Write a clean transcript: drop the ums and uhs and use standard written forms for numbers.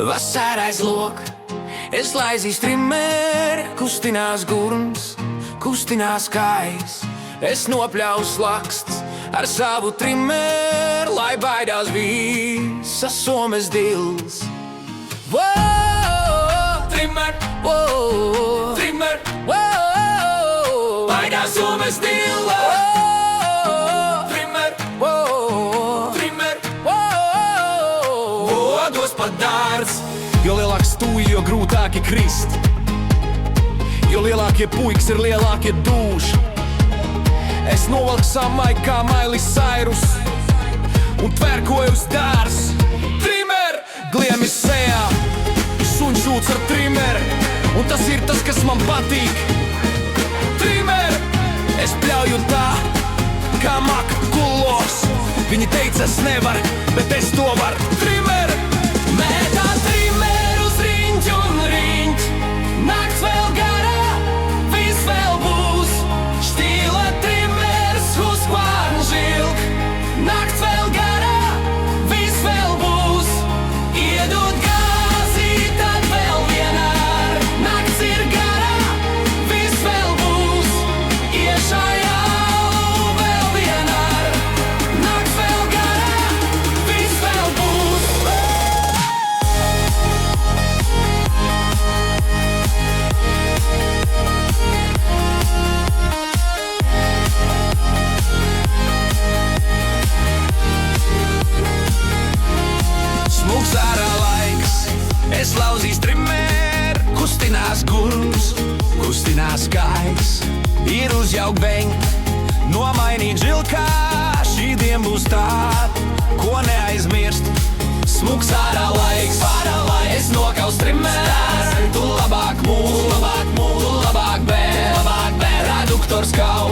Vasarais lok, es laizīs trimeri, kustinās gurns, kustinās kājs. Es nopļaus laksts ar savu trimeru, lai baidās visas somes dils. Wow, trimer, wow, trimer, wow, baidās somes dils. Trimer, wow, trimer, wow, vodos pat dārts. Jo lielāks stūji, jo grūtāki krist. Jo lielākie puikas ir lielākie dūši. Es novalku samai kā Mailis Sairus un tverkoju uz dārs. Trimer! Gliemis sejā, suņš šūts ar trimeri, un tas ir tas, kas man patīk. Trimer! Es pļauju tā, kā maka kulos. Viņi teica, es nevaru, bet es to varu. Trimer! Mētā trimeru uz riņķi un riņķi. Nakts vēl garā, viss vēl būs. Štīla trimers uz kvārnu žilk. Nakts vēl garā, viss vēl būs. Iedod gāzi, tad vēl vienār. Nakts ir garā, viss vēl būs. Iešājālu vēl vienār. Nakts vēl garā, viss vēl būs. Smūgs ārā laiks, es lauzīs trimeru. Kustinās gurns, kustinās kājs. Ir uzjauk beņķi, nomainīt žilkā. Šī diena būs tāda, ko neaizmirst. Smūgs ārā laiks, es nokaus trimeru. Tu labāk mūl, tu labāk bēr, reduktors kaut.